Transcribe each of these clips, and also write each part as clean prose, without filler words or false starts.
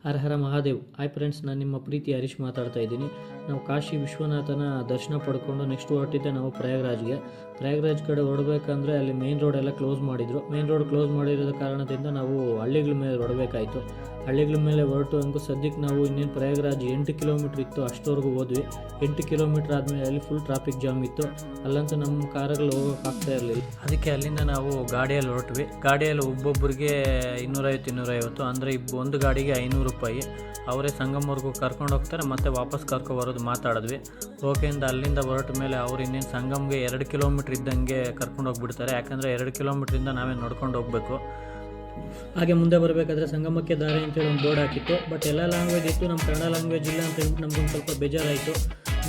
ಹರ ಹರ Mahadev. Hi friends, ನಾನು ನಿಮ್ಮ ಪ್ರೀತಿ ಹರೀಶ್ ಮಾತಾಡ್ತಾ ಇದ್ದೀನಿ. ನಾವು ಕಾಶಿ ವಿಶ್ವನಾಥನ ದರ್ಶನ ಪಡ್ಕೊಂಡು ನೆಕ್ಸ್ಟ್ ಹೊರಟಿದ್ದೆ ನಾವು ಪ್ರಯಾಗ್ರಾಜ್ ಕಡೆ ಹೊರಡಬೇಕಂದ್ರೆ ಅಲ್ಲಿ ಮೇನ್ ರೋಡ್ ಎಲ್ಲ ಕ್ಲೋಸ್ ಮಾಡಿದರು. ಮೇನ್ ರೋಡ್ ಕ್ಲೋಸ್ ಮಾಡಿರೋದ ಕಾರಣದಿಂದ ನಾವು ಹಳ್ಳಿಗಳ ಮೇಲೆ ಹೊರಡಬೇಕಾಯಿತು. ಹಳ್ಳಿಗಳ ಮೇಲೆ ಹೊರಟು ಸದ್ಯಕ್ಕೆ ನಾವು ಇನ್ನೇನು ಪ್ರಯಾಗ್ರಾಜ್ 8 ಕಿಲೋಮೀಟ್ರ್ ಇತ್ತು, ಅಷ್ಟವರೆಗೂ ಹೋದ್ವಿ. 8 ಕಿಲೋಮೀಟ್ರ್ ಆದಮೇಲೆ ಅಲ್ಲಿ ಫುಲ್ ಟ್ರಾಫಿಕ್ ಜಾಮ್ ಇತ್ತು. ಅಲ್ಲಂತೂ ನಮ್ಮ ಕಾರಲ್ಲಿ ಹೋಗೋಕೆ ಆಗ್ತಾ ಇರಲಿಲ್ಲ. ಅದಕ್ಕೆ ಅಲ್ಲಿಂದ ನಾವು ಗಾಡಿಯಲ್ಲಿ ಹೊರಟ್ವಿ. ಗಾಡಿಯಲ್ಲಿ ಒಬ್ಬೊಬ್ಬರಿಗೆ 250 ಅಂದರೆ ಒಂದು ಗಾಡಿಗೆ 500 ರೂಪಾಯಿ. ಅವರೇ ಸಂಗಮವರೆಗೂ ಕರ್ಕೊಂಡು ಹೋಗ್ತಾರೆ, ಮತ್ತು ವಾಪಸ್ ಕರ್ಕೊಬರೋದು ಮಾತಾಡಿದ್ವಿ. ಓಕೆಯಿಂದ ಅಲ್ಲಿಂದ ಹೊರಟ ಮೇಲೆ ಅವ್ರು ಇನ್ನೇನು ಸಂಗಮ್ಗೆ 2 ಕಿಲೋಮೀಟ್ರ್ ಇದ್ದಂಗೆ ಕರ್ಕೊಂಡು ಹೋಗ್ಬಿಡ್ತಾರೆ. ಯಾಕಂದರೆ 2 ಕಿಲೋಮೀಟ್ರಿಂದ ನಾವೇ ನೋಡ್ಕೊಂಡು ಹೋಗಬೇಕು. ಹಾಗೆ ಮುಂದೆ ಬರಬೇಕಾದ್ರೆ ಸಂಗಮಕ್ಕೆ ದಾರಿ ಅಂತೇಳಿ ಒಂದು ಬೋರ್ಡ್ ಹಾಕಿತ್ತು. ಬಟ್ ಎಲ್ಲ ಲ್ಯಾಂಗ್ವೇಜ್ ಇತ್ತು, ನಮ್ಮ ಕನ್ನಡ ಲ್ಯಾಂಗ್ವೇಜ್ ಇಲ್ಲ ಅಂತ ಹೇಳ್ಬಿಟ್ಟು ನಮ್ಗೊಂದು ಸ್ವಲ್ಪ ಬೇಜಾರಾಯಿತು.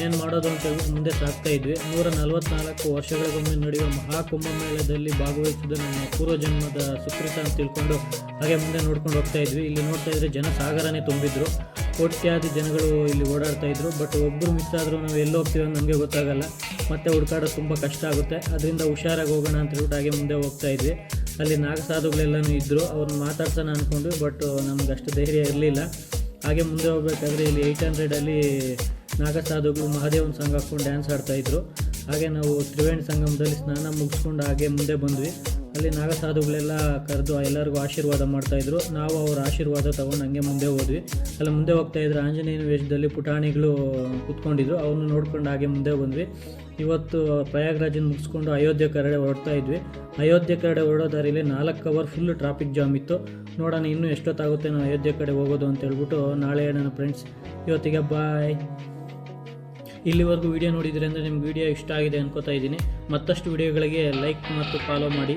ಏನು ಮಾಡೋದು ಅಂತ ಹೇಳ್ಬಿಟ್ಟು ಮುಂದೆ ಸಾಗ್ತಾ ಇದ್ವಿ. 144 ವರ್ಷಗಳಿಗೊಮ್ಮೆ ನಡೆಯುವ ಮಹಾಕುಂಭಮೇಳದಲ್ಲಿ ಭಾಗವಹಿಸಿದ ನಮ್ಮ ಪೂರ್ವಜನ್ಮದ ಸುಕೃತ ಅಂತ ತಿಳ್ಕೊಂಡು ಹಾಗೆ ಮುಂದೆ ನೋಡ್ಕೊಂಡು ಹೋಗ್ತಾ ಇದ್ವಿ. ಇಲ್ಲಿ ನೋಡ್ತಾ ಇದ್ರೆ ಜನಸಾಗರನೇ ತುಂಬಿದ್ರು. ಕೋಟ್ಯಾದಿ ಜನಗಳು ಇಲ್ಲಿ ಓಡಾಡ್ತಾ ಇದ್ರು. ಬಟ್ ಒಬ್ಬರು ಮಿಸ್ ಆದರೂ ನಾವು ಎಲ್ಲಿ ಹೋಗ್ತೀವಿ ಅಂತ ನಮಗೆ ಗೊತ್ತಾಗಲ್ಲ, ಮತ್ತೆ ಹುಡ್ಕಾಡೋದು ತುಂಬ ಕಷ್ಟ ಆಗುತ್ತೆ. ಅದರಿಂದ ಹುಷಾರಾಗಿ ಹೋಗೋಣ ಅಂತ ಹೇಳ್ಬಿಟ್ಟು ಹಾಗೆ ಮುಂದೆ ಹೋಗ್ತಾ ಇದ್ವಿ. ಅಲ್ಲಿ ನಾಗಸಾಧುಗಳೆಲ್ಲನೂ ಇದ್ದರು, ಅವ್ರನ್ನ ಮಾತಾಡ್ಸೋಣ ಅಂದ್ಕೊಂಡ್ವಿ. ಬಟ್ ನಮ್ಗೆ ಅಷ್ಟು ಧೈರ್ಯ ಇರಲಿಲ್ಲ. ಹಾಗೆ ಮುಂದೆ ಹೋಗ್ಬೇಕಾದ್ರೆ ಇಲ್ಲಿ 800 ನಾಗಸಾಧುಗಳು ಮಹಾದೇವನ ಸಾಂಗ್ ಹಾಕ್ಕೊಂಡು ಡ್ಯಾನ್ಸ್ ಆಡ್ತಾಯಿದ್ರು. ಹಾಗೆ ನಾವು ತ್ರಿವೇಣಿ ಸಂಗಮದಲ್ಲಿ ಸ್ನಾನ ಮುಗಿಸ್ಕೊಂಡು ಹಾಗೆ ಮುಂದೆ ಬಂದ್ವಿ. ಅಲ್ಲಿ ನಾಗಸಾಧುಗಳೆಲ್ಲ ಕರೆದು ಎಲ್ಲರಿಗೂ ಆಶೀರ್ವಾದ ಮಾಡ್ತಾಯಿದ್ರು. ನಾವು ಅವ್ರ ಆಶೀರ್ವಾದ ತೊಗೊಂಡು ಹಂಗೆ ಮುಂದೆ ಹೋದ್ವಿ. ಅಲ್ಲಿ ಮುಂದೆ ಹೋಗ್ತಾಯಿದ್ರು ಆಂಜನೇಯನ ವೇಷದಲ್ಲಿ ಪುಟಾಣಿಗಳು ಕೂತ್ಕೊಂಡಿದ್ರು. ಅವ್ರನ್ನ ನೋಡ್ಕೊಂಡು ಹಾಗೆ ಮುಂದೆ ಬಂದ್ವಿ. ಇವತ್ತು ಪ್ರಯಾಗ್ರಾಜನ್ನು ಮುಗಿಸ್ಕೊಂಡು ಅಯೋಧ್ಯೆ ಕಡೆ ಹೊರಡ್ತಾ ಇದ್ವಿ. ಅಯೋಧ್ಯೆ ಕಡೆ ಹೊರಡೋ ದಾರಿಲಿ 4 ಅವರ್ ಫುಲ್ ಟ್ರಾಫಿಕ್ ಜಾಮ್ ಇತ್ತು. ನೋಡೋಣ ಇನ್ನೂ ಎಷ್ಟೊತ್ತಾಗುತ್ತೆ ನಾವು ಅಯೋಧ್ಯೆ ಕಡೆ ಹೋಗೋದು ಅಂತ ಹೇಳ್ಬಿಟ್ಟು ನಾಳೆ ಹೇಳೋಣ ಫ್ರೆಂಡ್ಸ್. ಇವತ್ತಿಗೆ ಬಾಯ್. ಇಲ್ಲಿವರೆಗೂ ವಿಡಿಯೋ ನೋಡಿದರೆ ಅಂದರೆ ನಿಮ್ಗೆ ವಿಡಿಯೋ ಇಷ್ಟ ಆಗಿದೆ ಅನ್ಕೋತಾ ಇದ್ದೀನಿ. ಮತ್ತಷ್ಟು ವಿಡಿಯೋಗಳಿಗೆ ಲೈಕ್ ಮತ್ತು ಫಾಲೋ ಮಾಡಿ.